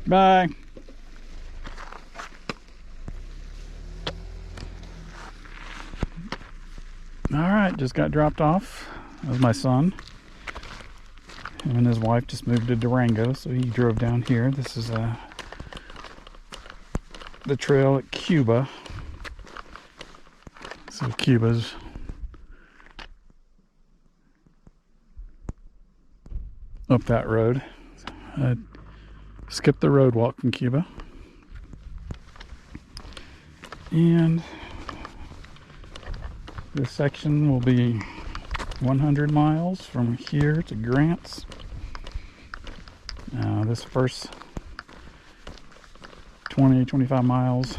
Bye. All right, just got dropped off. That was my son. Him and his wife just moved to Durango, so he drove down here. This is the trail at Cuba. So Cuba's up that road. I skipped the road walk from Cuba. And this section will be 100 miles from here to Grants. This first 20-25 miles,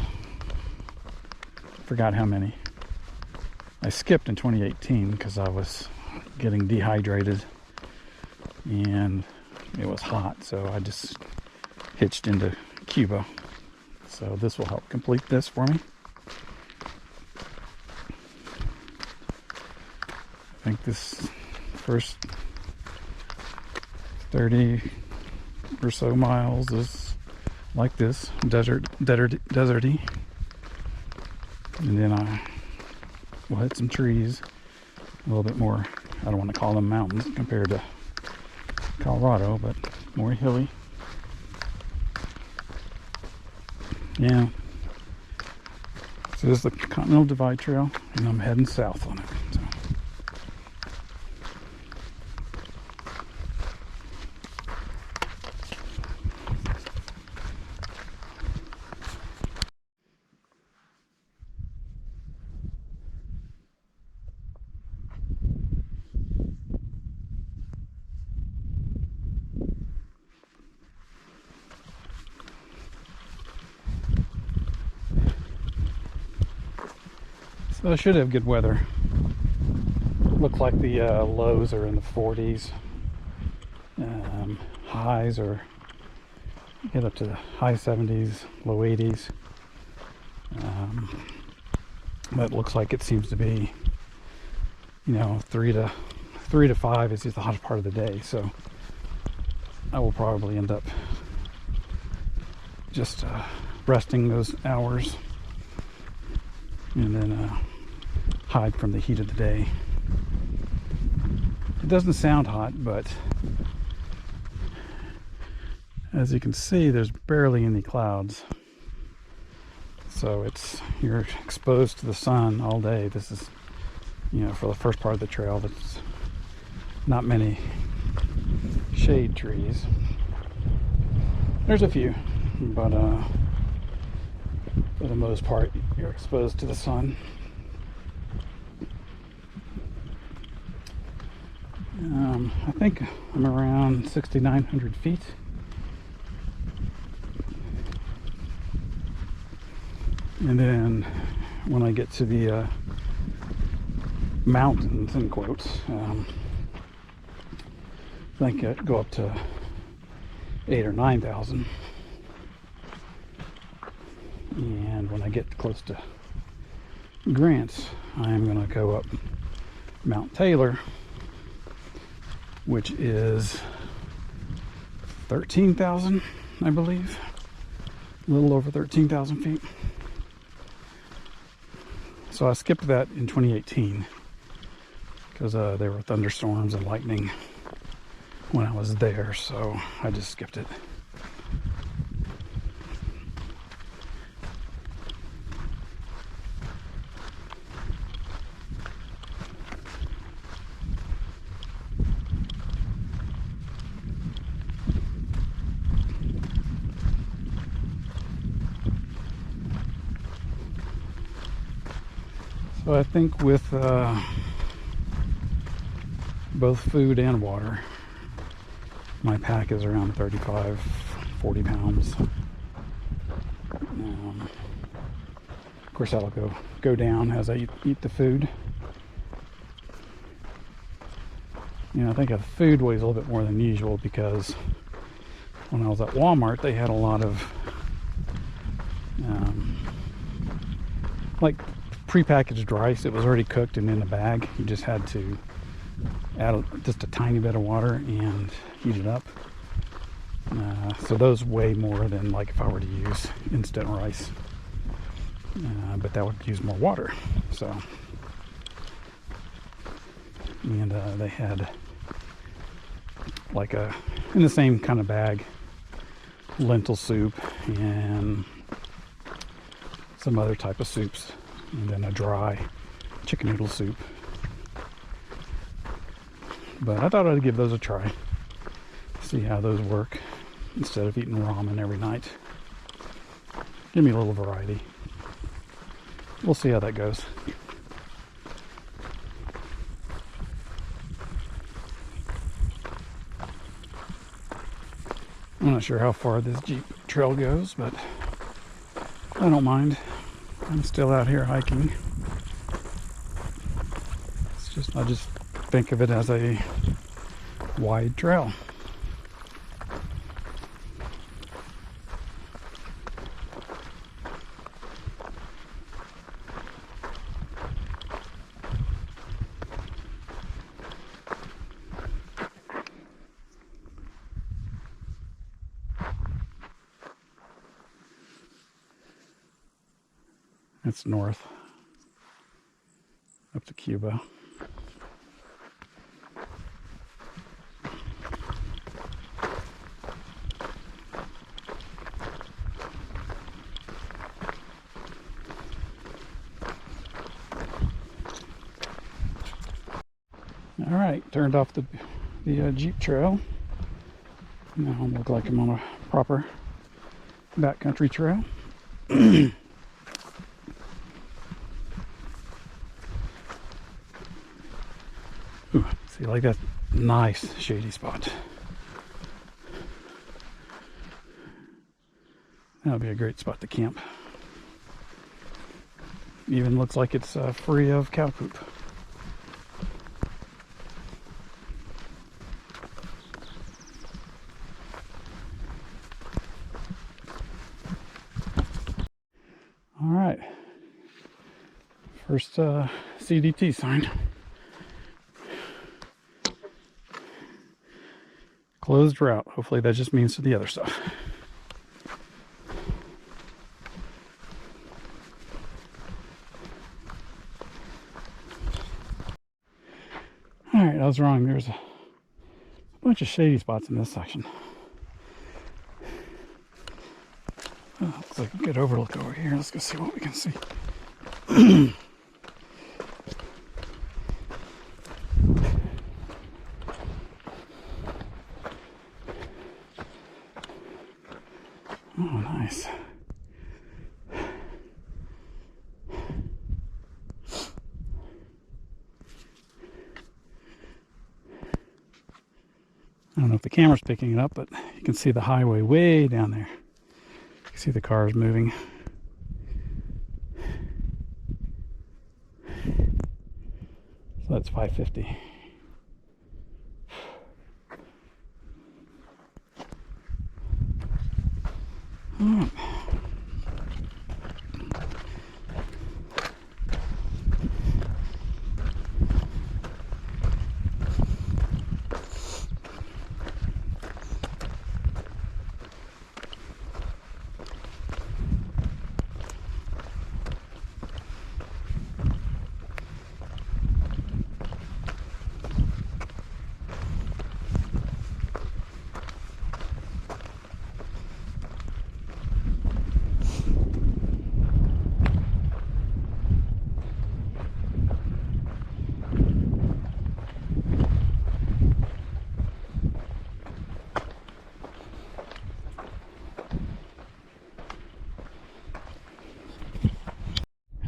forgot how many. I skipped in 2018 because I was getting dehydrated and it was hot, so I just hitched into Cuba. So this will help complete this for me. I think this first 30 or so miles is like this, deserty. And then I will hit some trees, a little bit more, I don't want to call them mountains compared to Colorado, but more hilly. Yeah. So this is the Continental Divide Trail, and I'm heading south on it. So. So I should have good weather. Look like the lows are in the 40s. Highs are get up to the high 70s, low 80s. But it looks like it seems to be, 3 to 5 is just the hottest part of the day. So I will probably end up just resting those hours and then hide from the heat of the day. It doesn't sound hot, but as you can see, there's barely any clouds. So you're exposed to the sun all day. This is, for the first part of the trail, there's not many shade trees. There's a few, but for the most part, you're exposed to the sun. I think I'm around 6,900 feet. And then when I get to the mountains, in quotes, I think I go up to 8,000 or 9,000. And when I get close to Grants, I'm going to go up Mount Taylor, which is 13,000, I believe. A little over 13,000 feet. So I skipped that in 2018 because there were thunderstorms and lightning when I was there, so I just skipped it. So I think with both food and water, my pack is around 35, 40 pounds. Of course, that'll go down as I eat the food. I think the food weighs a little bit more than usual because when I was at Walmart, they had a lot of like prepackaged rice. It was already cooked and in a bag. You just had to add just a tiny bit of water and heat it up. So those weigh more than like if I were to use instant rice, but that would use more water. So, and they had like in the same kind of bag, lentil soup and some other type of soups, and then a dry chicken noodle soup. But I thought I'd give those a try, see how those work instead of eating ramen every night. Give me a little variety. We'll see how that goes. I'm not sure how far this Jeep trail goes, but I don't mind. I'm still out here hiking. I just think of it as a wide trail. It's north, up to Cuba. All right, turned off the Jeep trail. Now I look like I'm on a proper backcountry trail. Ooh, see, like that nice shady spot. That would be a great spot to camp. Even looks like it's free of cow poop. All right, first CDT sign. Closed route. Hopefully that just means to the other stuff. All right, I was wrong. There's a bunch of shady spots in this section. Oh, looks like a good overlook over here. Let's go see what we can see. Oh, nice. I don't know if the camera's picking it up, but you can see the highway way down there. You can see the cars moving. So that's 550. All right.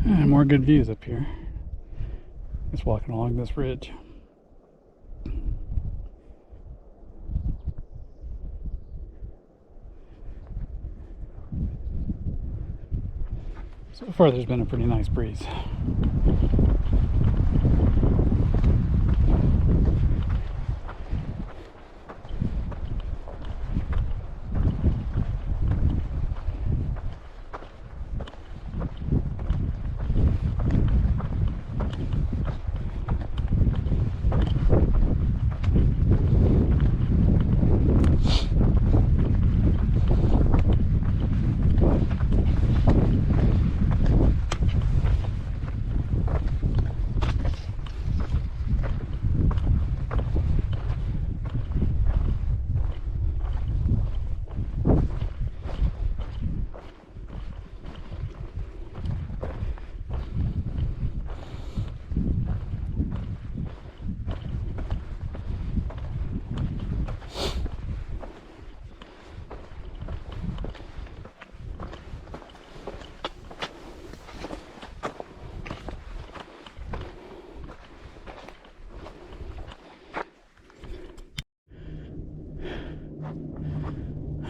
And more good views up here. Just walking along this ridge. So far there's been a pretty nice breeze.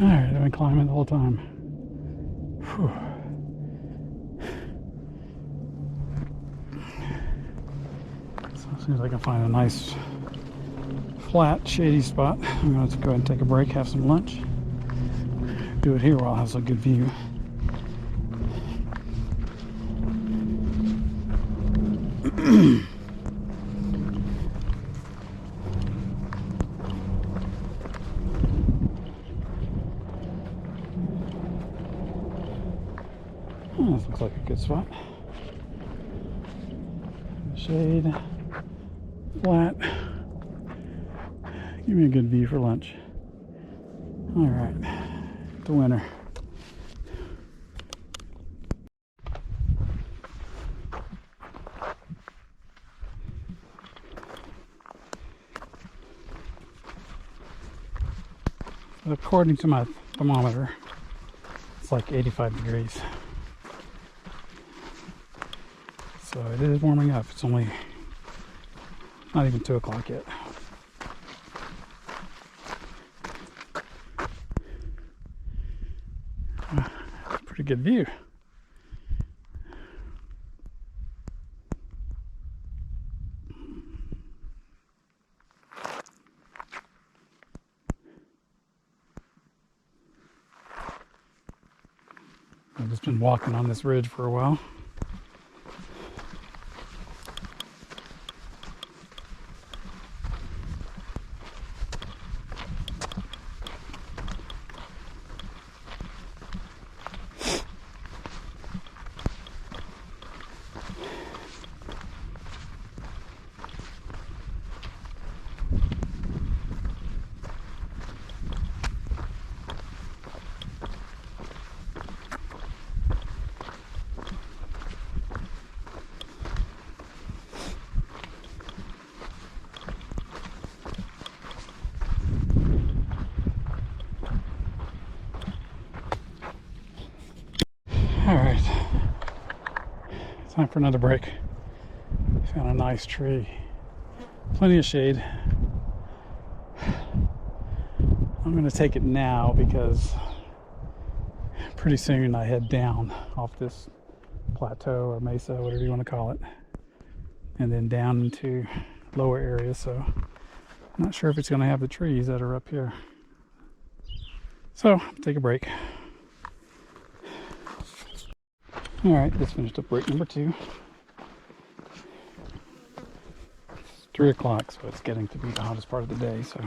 Alright, I've been climbing the whole time. Whew. So as soon as I can find a nice, flat, shady spot, I'm going to go ahead and take a break, have some lunch. Do it here while I have a good view. Oh, this looks like a good spot. Shade, flat. Give me a good view for lunch. All right, the winner. According to my thermometer, it's like 85 degrees. So it is warming up. It's only not even 2 o'clock yet. Pretty good view. I've just been walking on this ridge for a while. All right, time for another break. Found a nice tree, plenty of shade. I'm gonna take it now because pretty soon I head down off this plateau or mesa, whatever you want to call it, and then down into lower areas. So I'm not sure if it's gonna have the trees that are up here. So take a break. All right, just finished up break number 2. It's 3 o'clock, so it's getting to be the hottest part of the day. So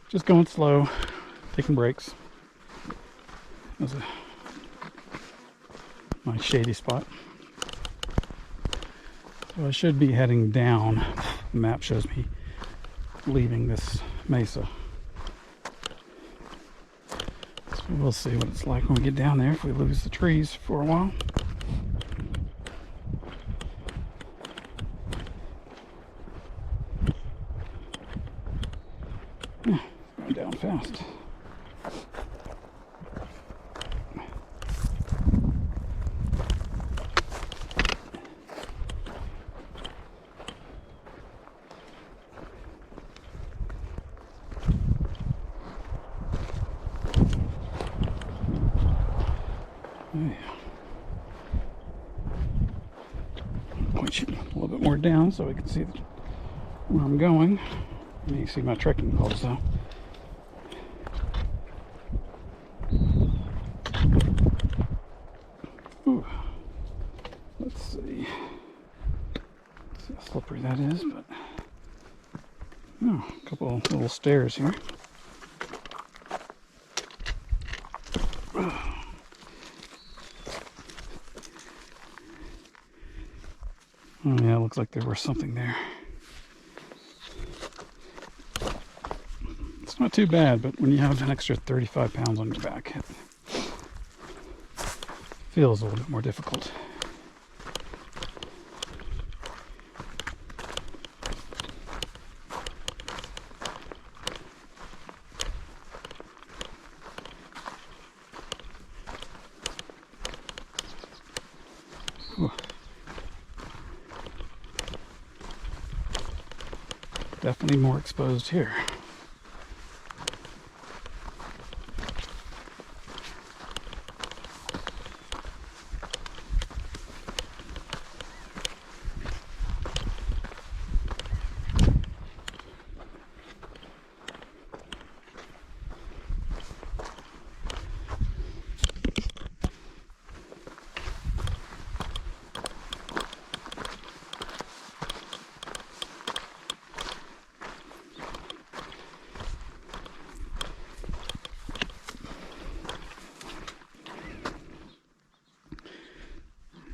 just going slow, taking breaks. There's a nice shady spot. So I should be heading down. The map shows me leaving this mesa. So we'll see what it's like when we get down there, if we lose the trees for a while. Going down fast. Point you a little bit more down so we can see where I'm going. You can see my trekking poles though. Ooh. Let's see. See how slippery that is, but oh, a couple of little stairs here. Oh yeah, it looks like there was something there. It's not too bad, but when you have an extra 35 pounds on your back, it feels a little bit more difficult. Ooh. Definitely more exposed here.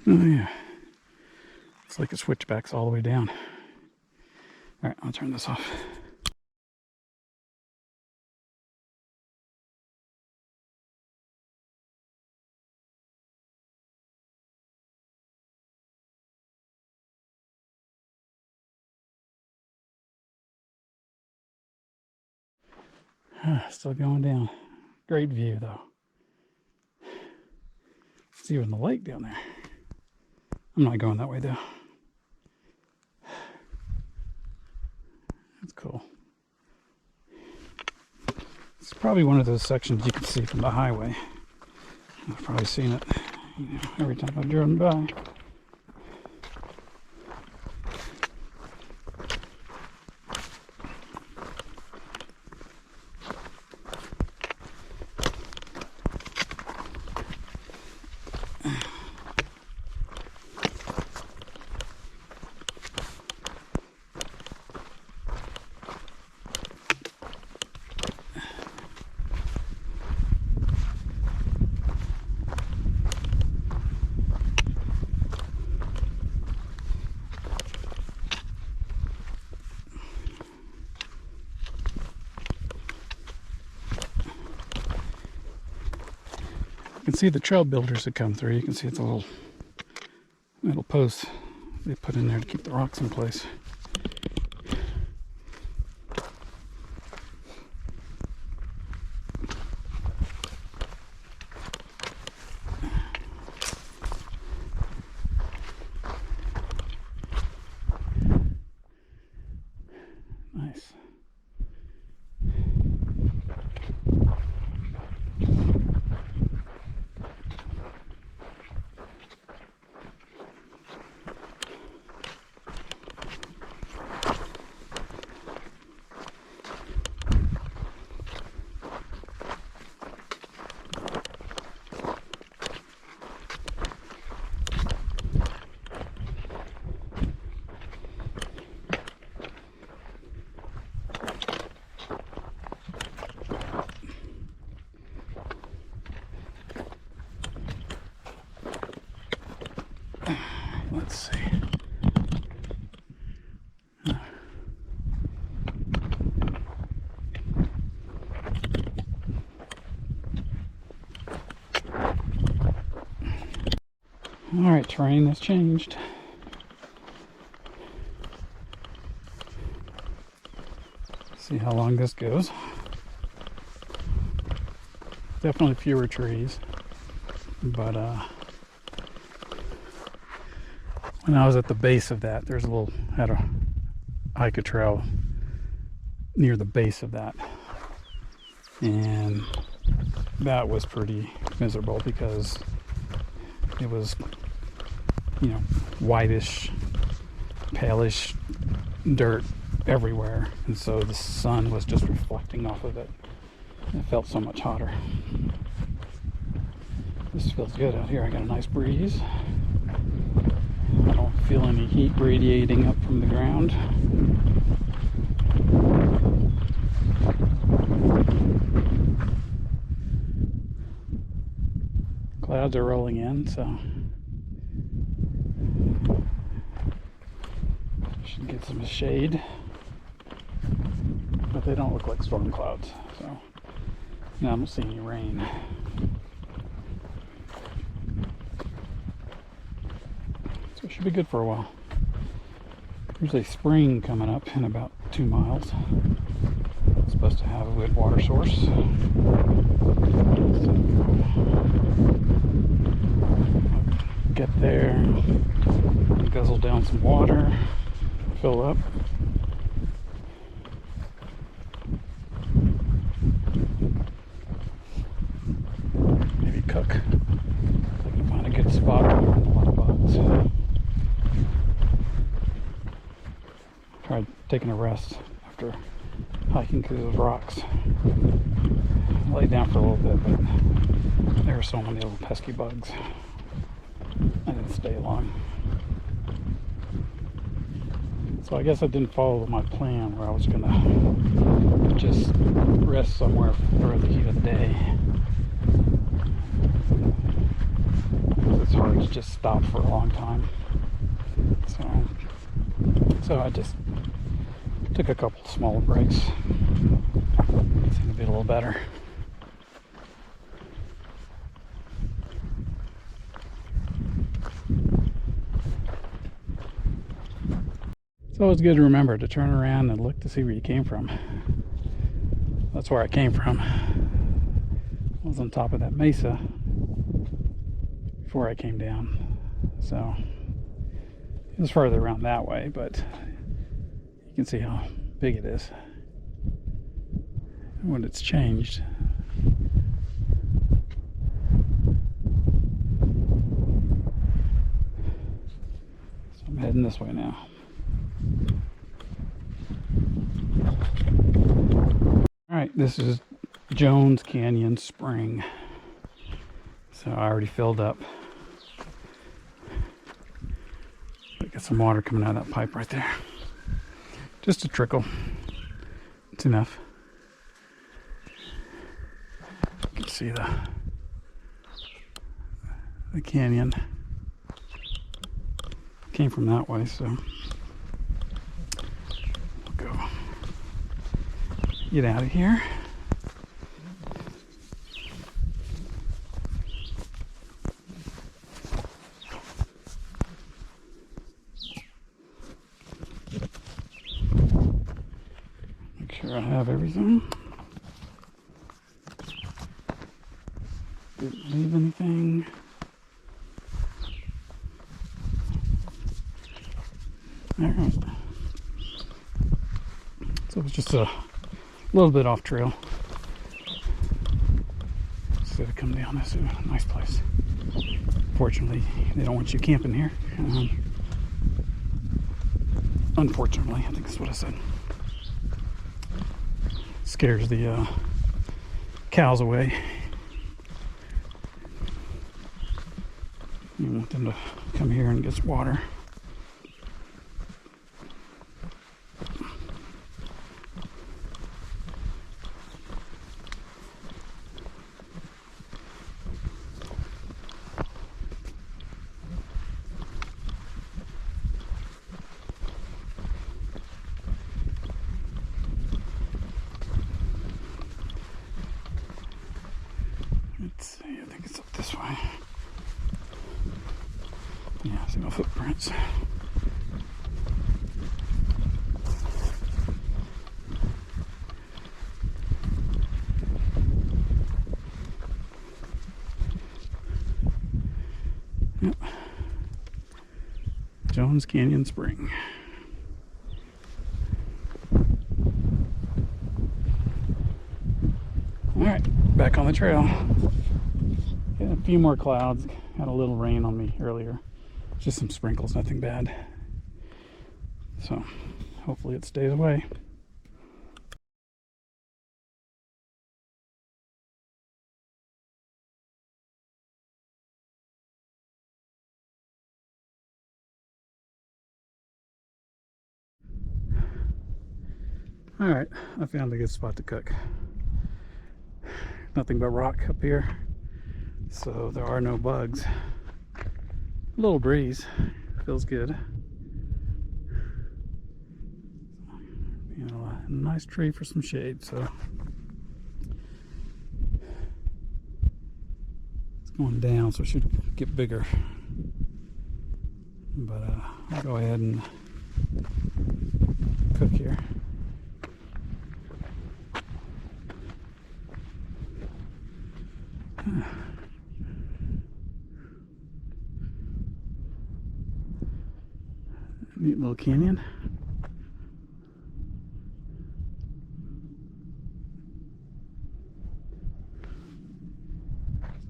Oh yeah. It's like a switchback's all the way down. All right, I'll turn this off. Still going down. Great view though. It's even the lake down there. I'm not going that way though. That's cool. It's probably one of those sections you can see from the highway. I've probably seen it, every time I've driven by. You can see the trail builders that come through. You can see it's a little metal post they put in there to keep the rocks in place. Nice. Let's see. All right, terrain has changed. See how long this goes. Definitely fewer trees, but when I was at the base of that, there's a little, had a hike a trail near the base of that, and that was pretty miserable because it was, you know, whitish, palish dirt everywhere, and so the sun was just reflecting off of it. It felt so much hotter. This feels good out here. I got a nice breeze. I don't feel any heat radiating up from the ground. Clouds are rolling in, so should get some shade, but they don't look like storm clouds, so I don't see any rain. So it should be good for a while. There's a spring coming up in about 2 miles. It's supposed to have a good water source. So get there, guzzle down some water, fill up. Maybe cook. If I can find a good spot where there aren't a lot of bugs. Tried taking a rest after hiking through those rocks. I laid down for a little bit, but there were so many little pesky bugs. I didn't stay long. So I guess I didn't follow my plan where I was gonna just rest somewhere for the heat of the day. It's hard to just stop for a long time. So I just took a couple smaller breaks. Seemed to be a little better. It's always good to remember to turn around and look to see where you came from. That's where I came from. I was on top of that mesa before I came down. So it was farther around that way, but you can see how big it is and when it's changed. So I'm heading this way now. Alright, this is Jones Canyon Spring. So I already filled up. I got some water coming out of that pipe right there. Just a trickle. It's enough. You can see the canyon. Came from that way, so we'll go get out of here. Make sure I have everything. Didn't leave anything. Alright. So it's just a little bit off trail. Instead of come down, this is a nice place. Fortunately, they don't want you camping here. Unfortunately, I think that's what I said. Scares the cows away. You want them to come here and get some water. Let's see, I think it's up this way. Yeah, I see no footprints. Yep. Jones Canyon Spring. Alright, back on the trail. Got a few more clouds. Had a little rain on me earlier. Just some sprinkles, nothing bad. So, hopefully it stays away. Alright, I found a good spot to cook. Nothing but rock up here, so there are no bugs. A little breeze, feels good. You know, a nice tree for some shade, so it's going down, so it should get bigger. But I'll go ahead and cook here. Neat little canyon.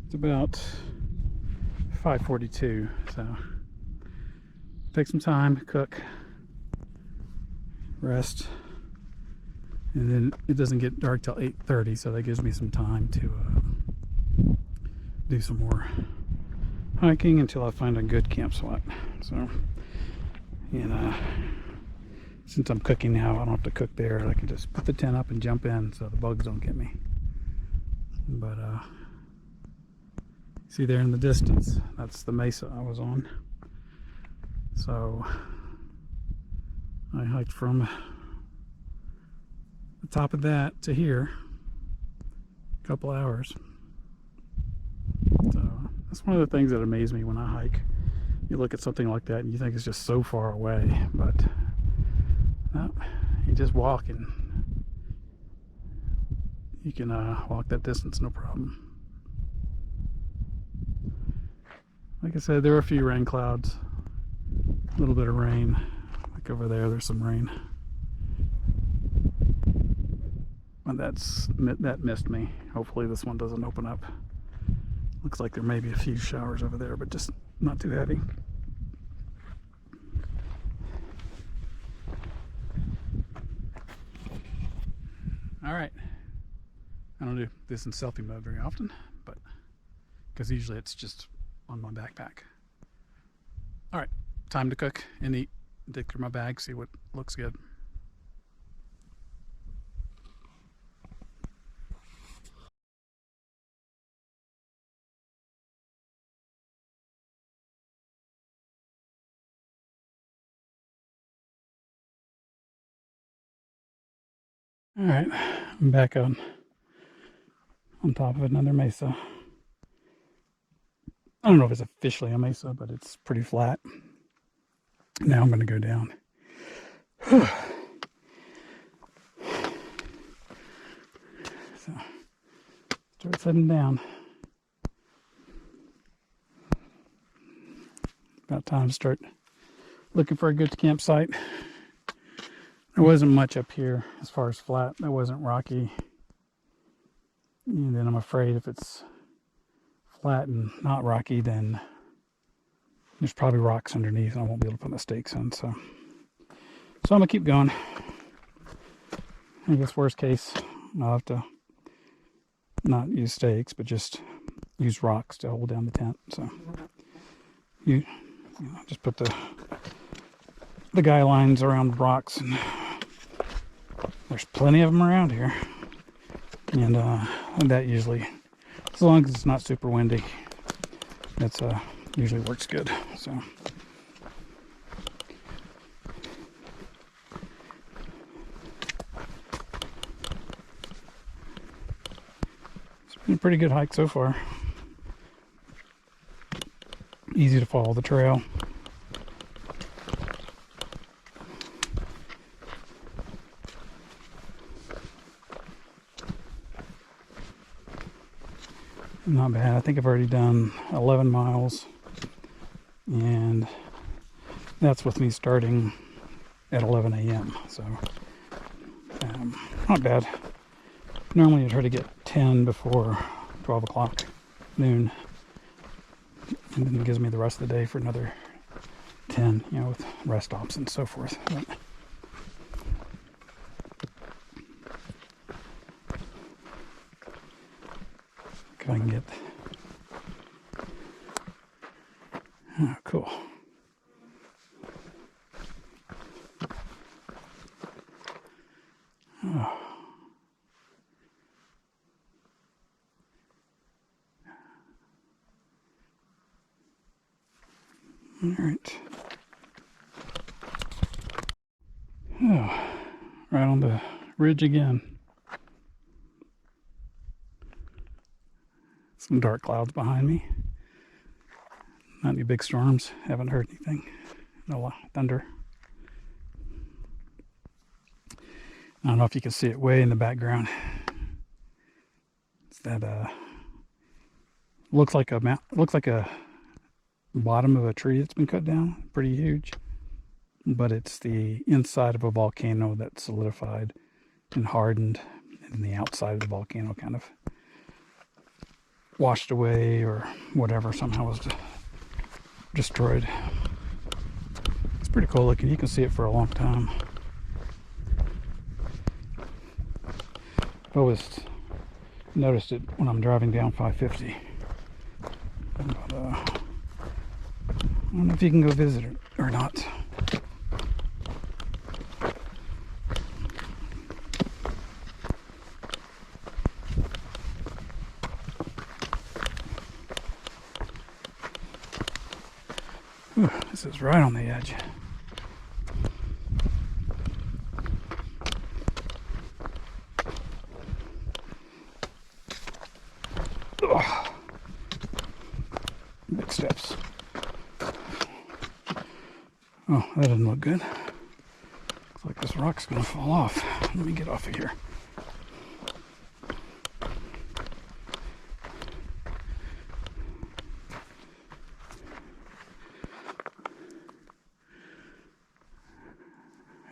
It's about 5:42, so take some time, cook, rest, and then it doesn't get dark till 8:30, so that gives me some time to do some more hiking until I find a good camp spot. So, and since I'm cooking now, I don't have to cook there. I can just put the tent up and jump in so the bugs don't get me. But See there in the distance, that's the mesa I was on. So I hiked from the top of that to here, a couple hours. So that's one of the things that amaze me when I hike. You look at something like that and you think it's just so far away, but no, you just walk and you can walk that distance no problem. Like I said, there are a few rain clouds, a little bit of rain. Like over there, there's some rain. And that missed me. Hopefully this one doesn't open up. Looks like there may be a few showers over there, but just not too heavy. All right. I don't do this in selfie mode very often, but because usually it's just on my backpack. All right, time to cook and eat. Dig through my bag, see what looks good. All right, I'm back on top of another mesa. I don't know if it's officially a mesa, but it's pretty flat. Now I'm going to go down. So, start heading down. About time to start looking for a good campsite. There wasn't much up here as far as flat. It wasn't rocky. And then I'm afraid if it's flat and not rocky, then there's probably rocks underneath and I won't be able to put my stakes in. So I'm gonna keep going. I guess worst case, I'll have to not use stakes, but just use rocks to hold down the tent. So you know, just put the guy lines around rocks, and there's plenty of them around here. And that usually, as long as it's not super windy, that's usually works good. So it's been a pretty good hike so far. Easy to follow the trail. Not bad. I think I've already done 11 miles, and that's with me starting at 11 a.m. So not bad. Normally I try to get 10 before 12 o'clock noon, and then it gives me the rest of the day for another 10, you know, with rest stops and so forth. But if I can get, oh, cool. Oh. All right. Oh, right on the ridge again. Some dark clouds behind me. Not any big storms. Haven't heard anything. No thunder. I don't know if you can see it way in the background. It's that looks like a bottom of a tree that's been cut down. Pretty huge. But it's the inside of a volcano that's solidified and hardened, and the outside of the volcano kind of washed away or whatever, somehow was destroyed. It's pretty cool looking. You can see it for a long time. I've always noticed it when I'm driving down 550. But, I don't know if you can go visit it or not. Whew, this is right on the edge. Ugh. Big steps. Oh, that doesn't look good. Looks like this rock's gonna fall off. Let me get off of here.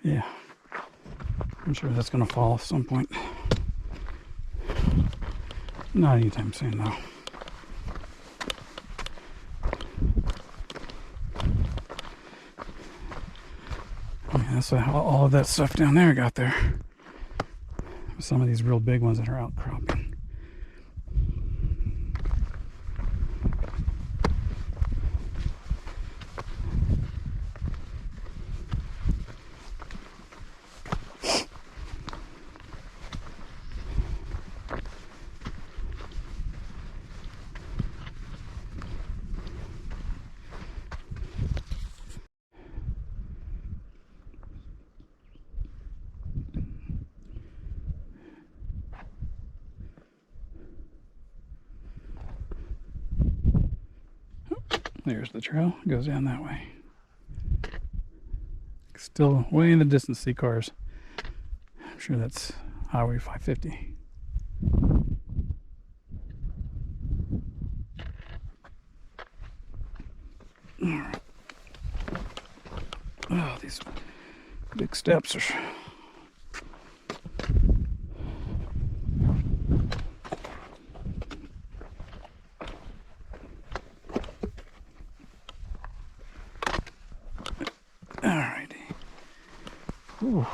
Yeah, I'm sure that's gonna fall at some point. Not anytime soon, though. I mean, that's how all of that stuff down there got there. Some of these real big ones that are outcropping. There's the trail. It goes down that way. Still way in the distance, see cars. I'm sure that's Highway 550. All right. Oh, these big steps are. Alrighty. Ooh.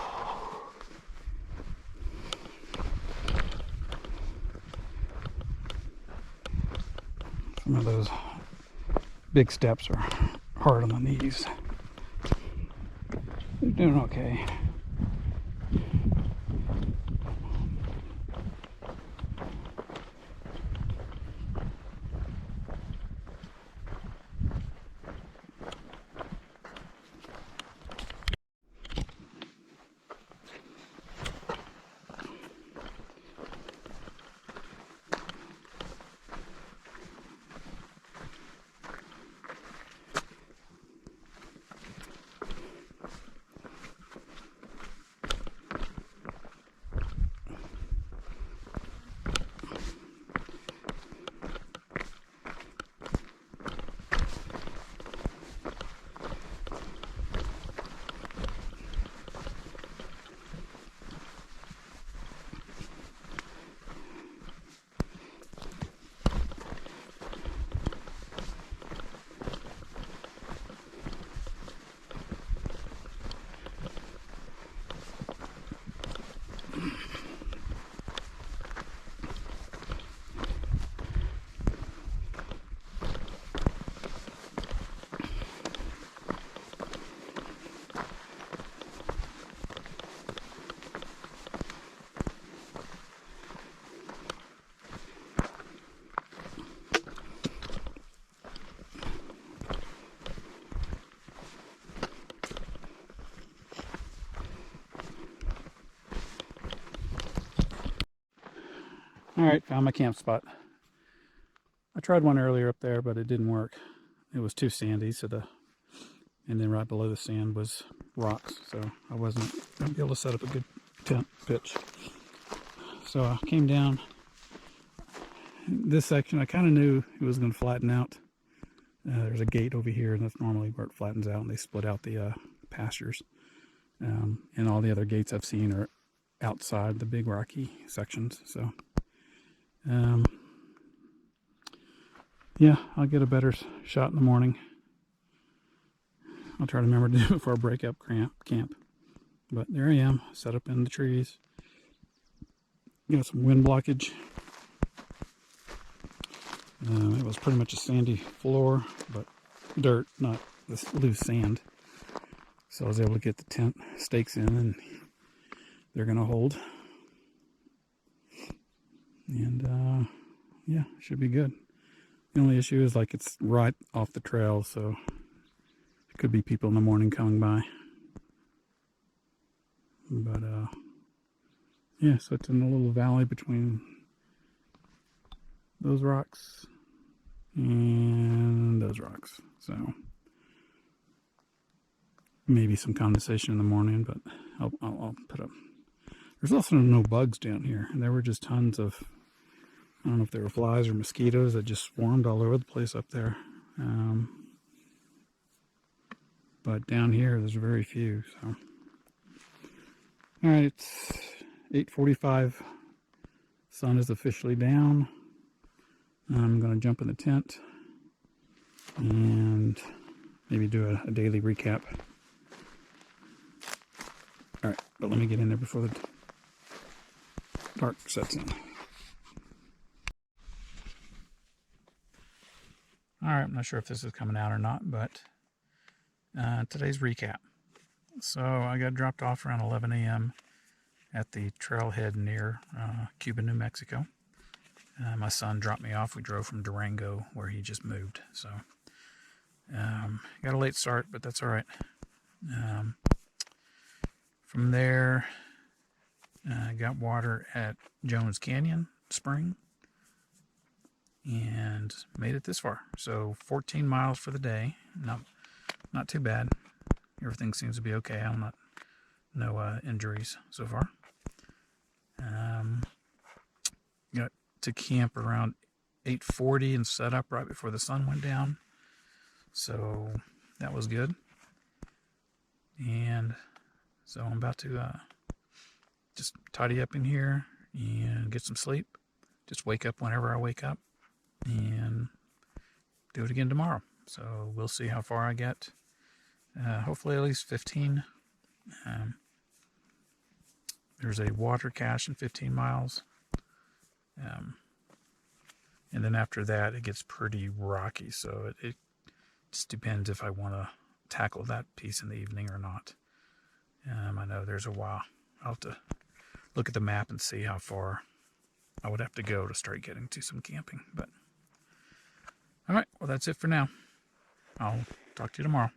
Some of those big steps are hard on the knees. They're doing okay. All right, found my camp spot. I tried one earlier up there, but it didn't work. It was too sandy, and then right below the sand was rocks, so I wasn't going to be able to set up a good tent pitch. So I came down this section. I kind of knew it was going to flatten out. There's a gate over here, and that's normally where it flattens out, and they split out the pastures. And all the other gates I've seen are outside the big rocky sections. So, yeah, I'll get a better shot in the morning. I'll try to remember to do it before I break up camp. But there I am, set up in the trees. Got some wind blockage. It was pretty much a sandy floor, but dirt, not this loose sand. So I was able to get the tent stakes in, and they're going to hold. And yeah, should be good. The only issue is like it's right off the trail, so Could be people in the morning coming by. But, yeah, so it's in a little valley between those rocks and those rocks. So maybe some condensation in the morning, but I'll put up. There's also no bugs down here. And there were just tons of, I don't know if they were flies or mosquitoes that just swarmed all over the place up there. But down here, there's very few. So, all right, it's 8:45. Sun is officially down. I'm going to jump in the tent and maybe do a daily recap. All right, but let me get in there before the dark sets in. All right, I'm not sure if this is coming out or not, but today's recap. So I got dropped off around 11 a.m. at the trailhead near Cuba, New Mexico. My son dropped me off. We drove from Durango, where he just moved. So got a late start, but that's all right. From there, got water at Jones Canyon Spring and made it this far. So 14 miles for the day. Not too bad. Everything seems to be okay. No injuries so far. Got to camp around 8:40 and set up right before the sun went down. So that was good. And so I'm about to just tidy up in here and get some sleep. Just wake up whenever I wake up and do it again tomorrow. So we'll see how far I get. Hopefully at least 15. There's a water cache in 15 miles. And then after that, it gets pretty rocky. So it just depends if I want to tackle that piece in the evening or not. I know there's a while. I'll have to look at the map and see how far I would have to go to start getting to some camping. But all right, well, that's it for now. I'll talk to you tomorrow.